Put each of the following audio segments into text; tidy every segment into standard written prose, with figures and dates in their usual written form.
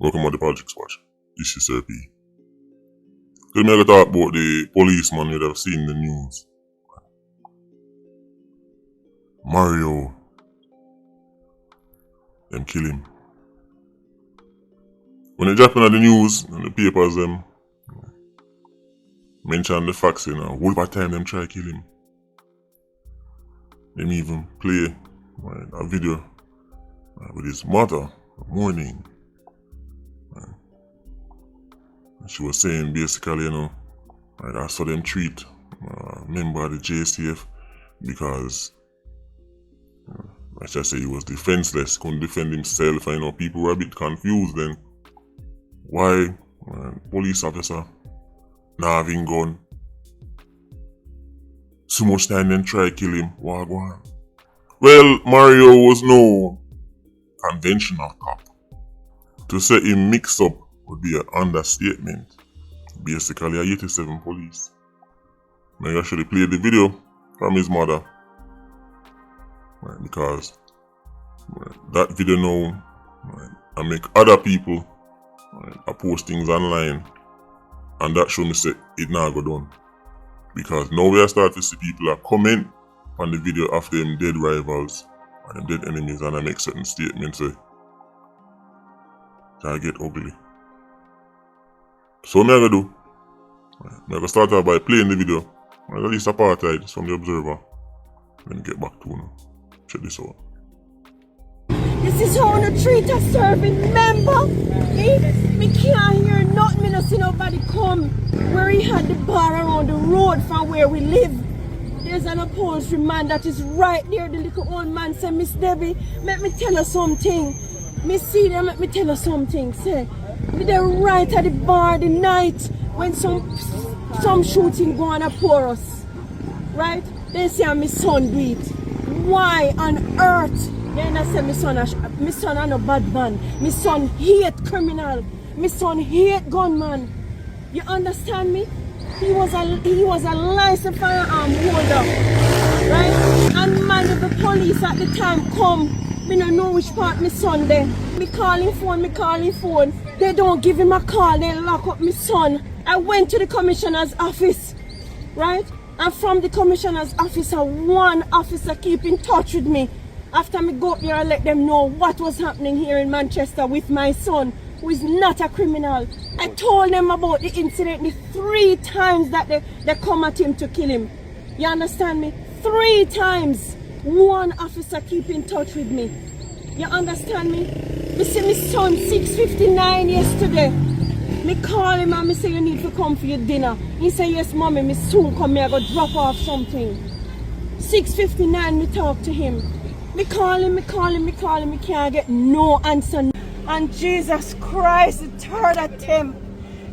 Welcome to the Politricks watch. This is Sir P. Today I'm going to talk about the policeman you'd have seen in the news. Mario. Them kill him. When they drop in the news and the papers mention the facts, you know, whole lot of time them try to kill him. Them even play a video with his mother mourning. She was saying basically, you know, that's how them treat a member of the JCF because, like I say, he was defenseless, couldn't defend himself, and you know, people were a bit confused then. Why police officer not having gun? So much time then try to kill him. What go on? Well, Mario was no conventional cop. To say him mix up would be an understatement. Basically, a 87 police. I actually played the video from his mother. Because that video now I make other people post things online, and that show me say it now go done. Because now we are starting to see people comment on the video after them dead rivals and them dead enemies, and I make certain statements say that get ugly. So what I'm gonna do? I'm gonna start out by playing the video. At least apartheid from the observer. Then get back to you. Check this out. This is how you treat a serving member. Me can't hear nothing. Me not see nobody come where he had the bar around the road from where we live. There's an upholstery man that is right there. The little old man said, Miss Debbie, let me tell you something. Me see them, let me tell you something. Say, me there right at the bar the night when some shooting go on for us. Right? They say my son do it. Why on earth? Then I say my son are no Badman. My son hate criminal. My son hate gunman. You understand me? He was a licensed firearm holder. Right? And man of the police at the time come. Me don't know which part my son there. Me call him phone. They don't give him a call, they lock up my son. I went to the commissioner's office, right? And from the commissioner's office, one officer keep in touch with me. After me go up there and let them know what was happening here in Manchester with my son, who is not a criminal. I told them about the incident the 3 times that they come at him to kill him. You understand me? 3 times. One officer keep in touch with me. You understand me? Me see my son 6:59 yesterday. Me call him and me say you need to come for your dinner. He say yes mommy, me soon come here, I go drop off something. 6:59 me talk to him. Me call him, me can't get no answer. And Jesus Christ, the 3rd attempt.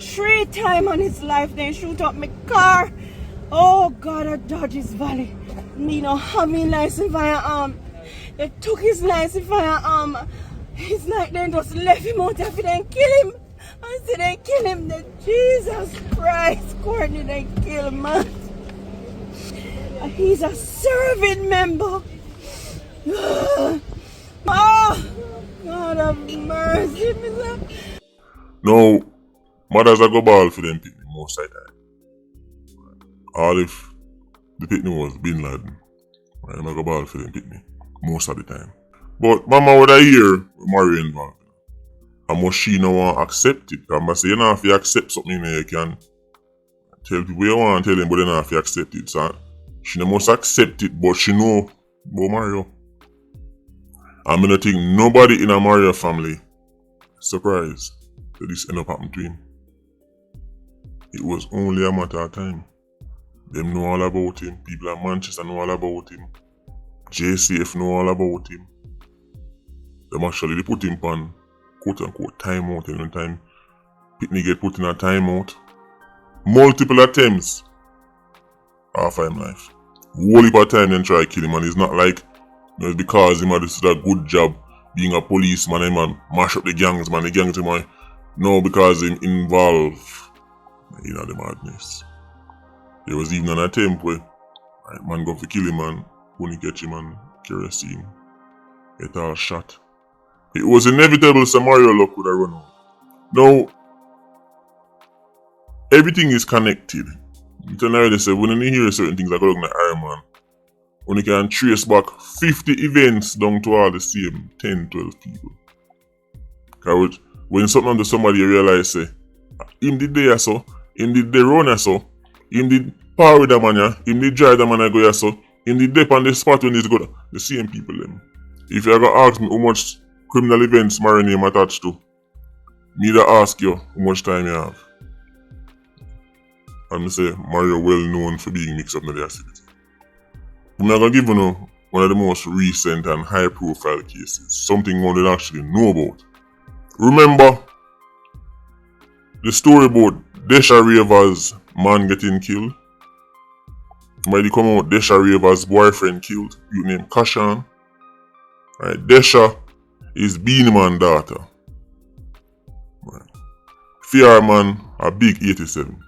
3 times on his life, they shoot up my car. Oh God, I dodge his valley. Me no have me license firearm. They took his license firearm. It's like they just left him out if they kill him. I said they kill him. Then Jesus Christ, Courtney, they kill him, man. He's a serving member. Oh, God have mercy, Mr. No, mothers are go ball for them people most of the time. All if the pitney was Bin Laden, I'm not go ball for them pitney most of the time. But mama would I hear Mario involved. And must she no want accept it? Because I say you know if you accept something you can tell people you want to tell them, but you know if you accept it. So she no must accept it, but she know about Mario. I'm gonna think nobody in a Mario family surprised that this end up happening to him. It was only a matter of time. Them know all about him. People in Manchester know all about him. JCF know all about him. Them actually they put him on quote unquote timeout every time Pitney get put in a timeout. Multiple attempts after him life. Whole heap of time then try to kill him, and it's not like it's because him had this a good job being a policeman and man mash up the gangs, man. The gangs him no, because him involved in the madness. There was even an attempt where man go for kill him and couldn't catch him and kerosene. Get all shot. It was inevitable some Mario luck would have run out. Now, everything is connected. I'm telling you, say, when you hear certain things that go on the Iron Man, when you can trace back 50 events down to all the same 10, 12 people. Because when something under somebody, you realize, say, him did there so, him did the run so, him did power with the man, him did drive the man go so, him did dip on the spot when he's good. The same people them. If you ever ask me how much criminal events my name attached to, me to ask you how much time you have. And I say, Mario well known for being mixed up in the activity. But I'm going to give you one of the most recent and high profile cases. Something one will actually know about. Remember the story about Desha Ravers' man getting killed? Might come out Desha Ravers' boyfriend killed, you named Kashan. Right, Desha is Badman's daughter. Right. Fear man, a big 87.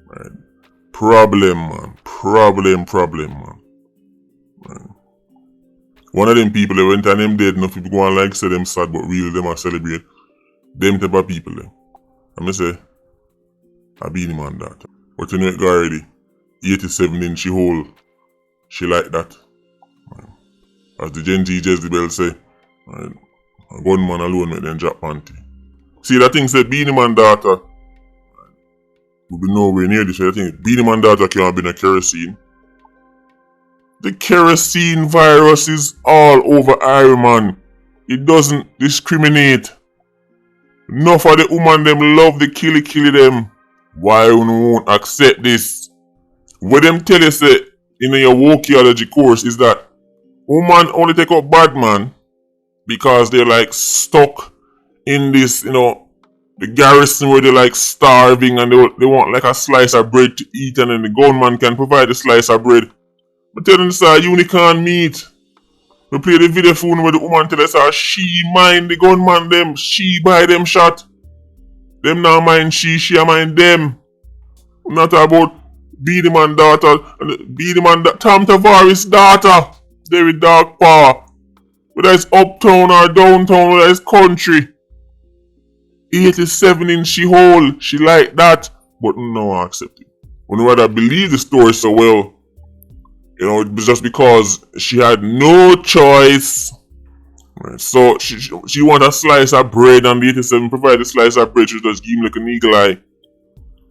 Right. Problem man. Right. One of them people, they went and them dead, enough people go and like say them sad, but really them a celebrate. Them type of people them. I'm gonna say, a Badman's daughter. But you know it already, 87 inch hole, she like that. Right. As the Gen Z Jezebel say, right, a gunman alone make them drop panty. See that thing said Badman's daughter, will be nowhere near this. I think Badman's daughter can't have been a kerosene. The kerosene virus is all over Iron Man. It doesn't discriminate. Enough of the woman them love the killy them. Why you won't accept this? What them tell you say in your archaeology course is that woman only take up Badman because they're like stuck in this, the garrison where they're like starving and they want like a slice of bread to eat, and then the gunman can provide a slice of bread. But tell them this is unicorn meat. We play the video phone where the woman tell us she mind the gunman them, she buy them shot. Them now mind she mind them. Not about Badman's daughter, Tom Tavares' daughter. David Dark Paw. Whether it's uptown or downtown, whether it's country. 87 inch she hole, she like that, but no I accept it. When rather believe the story so well, just because she had no choice. Right, so she want a slice of bread, and the 87 provide a slice of bread, she just give him like an eagle eye.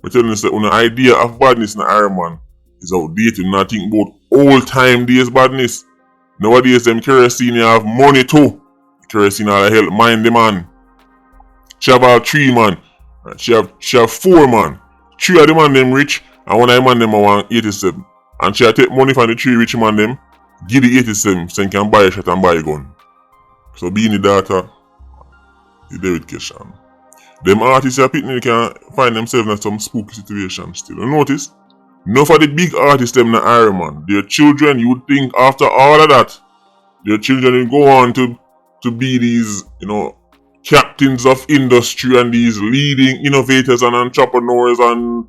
But telling us that the idea of badness in the Iron Man is outdated. Not think about old time days badness. Nowadays them kerosene have money too. Kerosene all help mind the man. She have all 3 man. She have 4 man. 3 of the man them rich, and one of the man them want 87. And she take money from the 3 rich man them, give the 87 so he can buy a shot and buy a gun. So being the daughter, is there with Keshan. Them artists are picking can find themselves in some spooky situation still. And notice, none of the big artists them in the Iron Man, their children, you would think after all of that, their children will go on to be these, captains of industry and these leading innovators and entrepreneurs and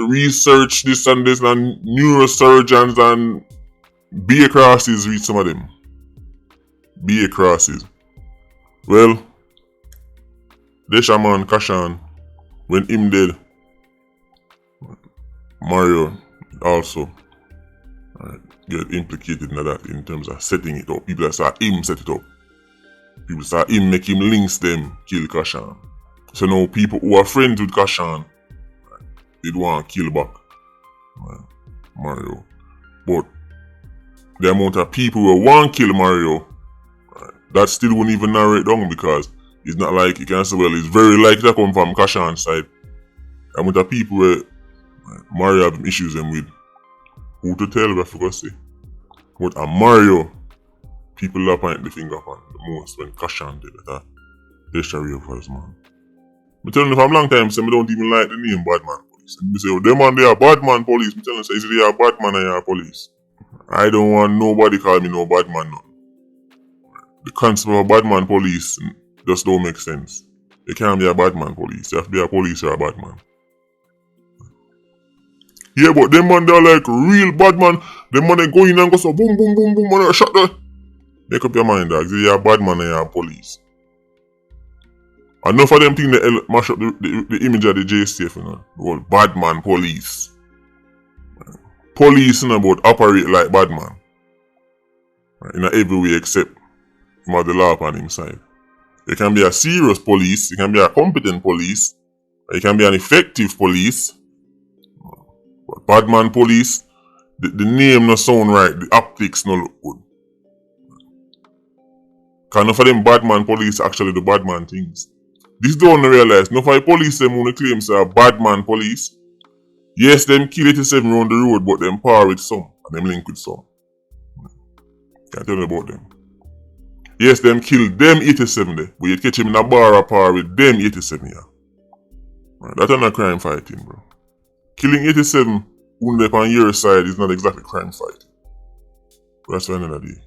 research this and neurosurgeons and beer crosses reach some of them. Beer crosses. Well, Desha man Kashan, when him dead, Mario also get implicated in that in terms of setting it up. People that saw him set it up. People saw him make him links them kill Kashan. So now people who are friends with Kashan, they don't want to kill back Mario. But the amount of people who want to kill Mario, that still won't even narrow it down, because it's not like you can say, well, it's very likely to come from Kashan's side. The amount of people where Mario have issues them with, who to tell, I forgot to say. But Mario, people are pointing the finger upon the most when Kashan did that. Desha Ravers, man. I'm telling you for a long time, so I don't even like the name Badman Police. And they say, oh, them man, they are Badman Police. I'm telling you, is they are Badman and they are police. I don't want nobody call me no Badman, no. The concept of a Badman Police just don't make sense. You can't be a Badman Police. You have to be a police or a Badman. Yeah, but them man, they're like real Badman. Them man, they go in and go so boom, boom, boom, boom, and shut the. Make up your mind, dog. You're a Badman and you're a police. Enough of them things they mash up the image of the JCF, you know. The whole Badman police. Police, you know, about operate like Badman. Right? In every way except him have the law upon him side. You can be a serious police, you can be a competent police, you can be an effective police. But Badman police, the name no sound right, the optics no look good. Cause enough of them Badman police actually do Badman things. This don't realize, enough of the police them who claim say Badman police. Yes, them kill 87 round the road, but them par with some, and them link with some. Can't tell me about them. Yes, them kill them 87 there, but you catch him in a bar or par with them 87 here. Right, that's not crime fighting, bro. Killing 87 who left on your side is not exactly crime fighting. But that's for another day.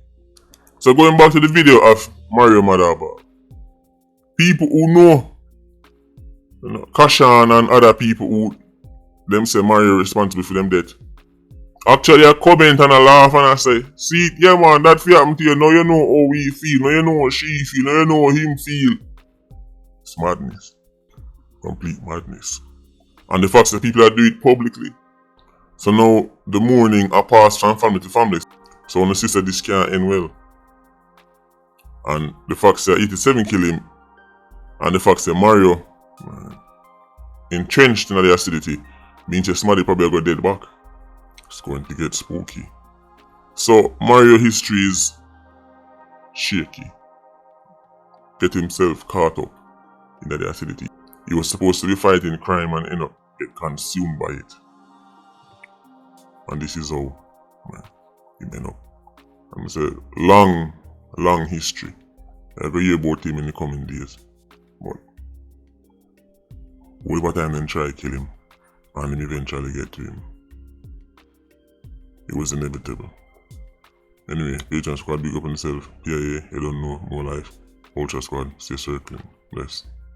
So going back to the video of Mario Madaba. People who know, Kashan and other people who them say Mario responsible for them death. Actually, I comment and I laugh and I say, see, yeah man, that fear happen to you. Now you know how we feel. Now you know how she feel. Now you know how him feel. It's madness. Complete madness. And the fact that people are doing it publicly. So now the mourning are passed from family to family. So when the sister this can't end well. And the fact that 87 kill him. And the fact that Mario entrenched in the acidity means that somebody probably got dead back. It's going to get spooky. So Mario history is shaky. Get himself caught up in the acidity. He was supposed to be fighting crime and end up get consumed by it. And this is how he ended up. And it's a long history. Every year about him in the coming days. But whatever time then try to kill him and him eventually get to him. It was inevitable. Anyway, Patreon Squad, big up on yourself. Yeah, you don't know, more life. Ultra Squad, stay circling. Bless.